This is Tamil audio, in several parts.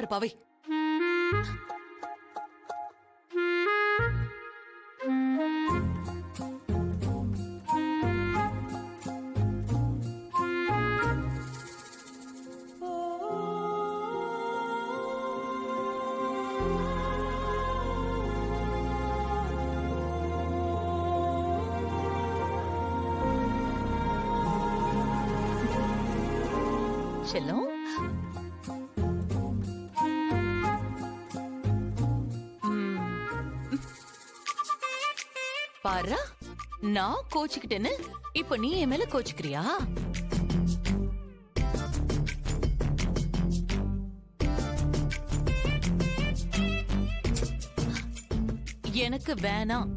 பாரு பாவை. செல்லம், பாரு, நான் கோச்சுக்கிட்டேன்னு இப்ப நீ என் மேல கோச்சுக்கிறியா? எனக்கு வேணாம்.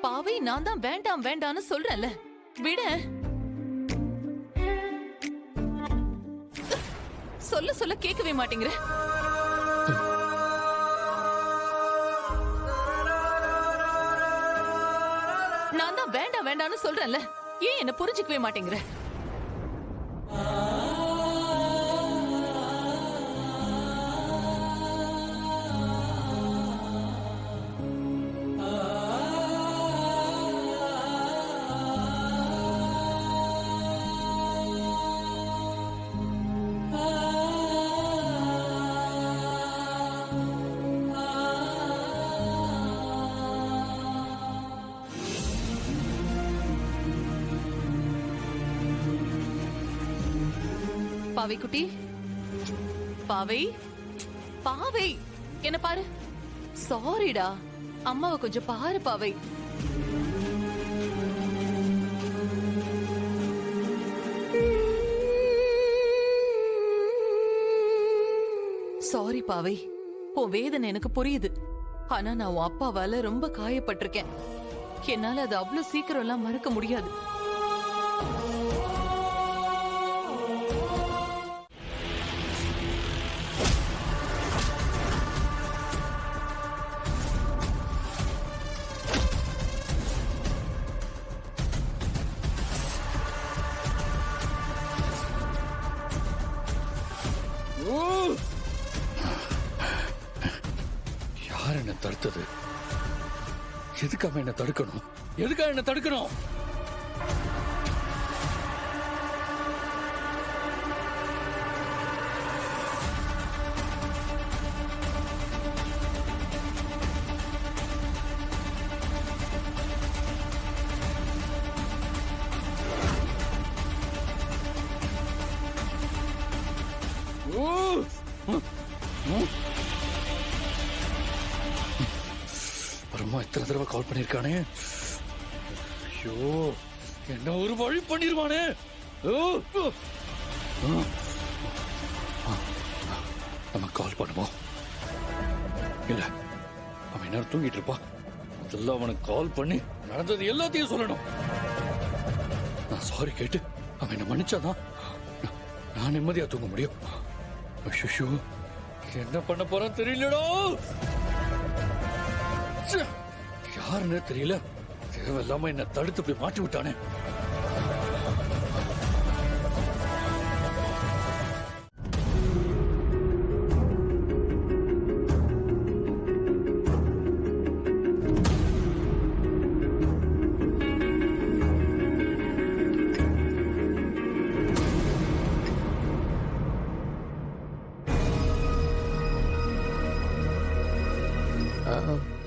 பாவை, நான் தான் வேண்டாம் வேண்டான்னு சொல்றேன்ல, விட. சொல்ல சொல்ல கேட்கவே மாட்டேங்கிற. நான் தான் வேண்டாம் வேண்டான்னு சொல்றேன்ல, ஏன் என்ன புரிஞ்சுக்கவே மாட்டேங்கிற? பாவை குட்டி, பாவை, பாவை, என்ன பாரு. சாரிடா, அம்மாவை கொஞ்சம் பாரு பாவை. சாரி பாவை, உன் வேதனை எனக்கு புரியுது. ஆனா நான் உன் அப்பாவால ரொம்ப காயப்பட்டிருக்கேன். என்னால அது அவ்வளவு சீக்கிரம் எல்லாம் மறக்க முடியாது. யார் என்ன தடுத்தது? எதுக்காக என்ன தடுக்கணும்? எதுக்காக என்ன தடுக்கணும்? பரமா இத்தனை தடவை கால் பண்ணிருக்கானே. ஐயோ, என்ன ஒரு வழி பண்ணிருவானே. நம்ம கால் பண்ணுவோம். இல்ல, அவன் என்ன தூங்கிட்டு இருப்பான். முதல்ல அவனுக்கு கால் பண்ணி நடந்தது எல்லாத்தையும் சொல்லணும். நான் சாரி கேட்டு அவன் என்ன மன்னிச்சாதான் நான் நிம்மதியா தூங்க முடியும். ஐயோ, என்ன பண்ண போறான்னு தெரியலடா. யாருன்னு தெரியல, தேவையில்லாம என்ன தடுத்து போய் மாட்டி விட்டானே.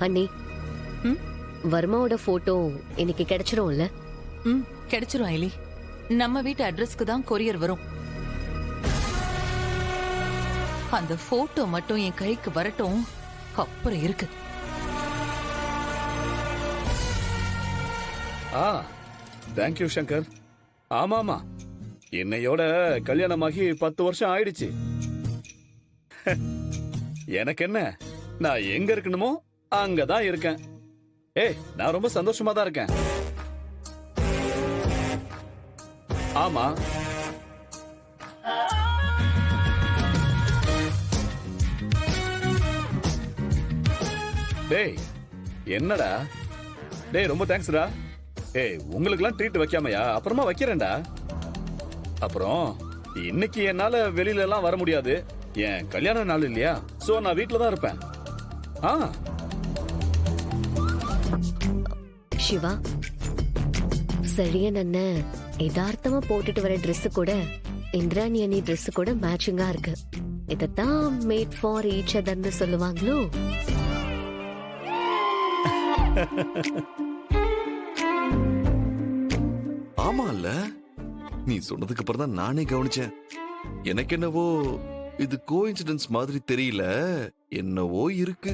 அண்ணி, வர்மாவோட போட்டோ இன்னைக்கு கிடைச்சிரும்ல? கிடைச்சிரும் ஐலி. நம்ம வீட்டு அட்ரஸ்க்கு தான் கொரியர் வரும். அந்த போட்டோ மட்டும் என் கைக்கு வரட்டும், அப்புறம் இருக்கு. தேங்க்யூ சங்கர். ஆமாமா, என்னையோட கல்யாணமாகி 10 வருஷம் ஆயிடுச்சு. எனக்கு என்ன, நான் எங்க இருக்கணுமோ அங்கதான் இருக்கேன். நான் ரொம்ப சந்தோஷமா தான் இருக்கேன். ஆமா, டேய் என்னடா, டேய் ரொம்ப தேங்க்ஸ்டா. ஏய் உங்களுக்குலாம் ட்ரீட் வைக்காமையா? அப்புறமா வைக்கிறேன்டா. அப்புறம் இன்னைக்கு என்னால வெளியில எல்லாம் வர முடியாது. என் கல்யாண நாள் இல்லையா? சோ நான் வீட்ல தான் இருப்பேன். ஆ சிவா, செழியன் அண்ணன் யதார்த்தமா போட்டுட்டு வர Dress கூட இந்திராணி அணி Dress கூட மேட்சிங்கா இருக்கு. இதத்தான் மேட் ஃபார் ஈச் அதர்னு சொல்லுவாங்களோ? ஆமா இல்ல, நீ சொன்னதுக்கு அப்புறம் தான் நானே கவனிச்சேன். எனக்கு என்னவோ இது கோஇன்சிடென்ஸ் மாதிரி தெரியல, என்னவோ இருக்கு.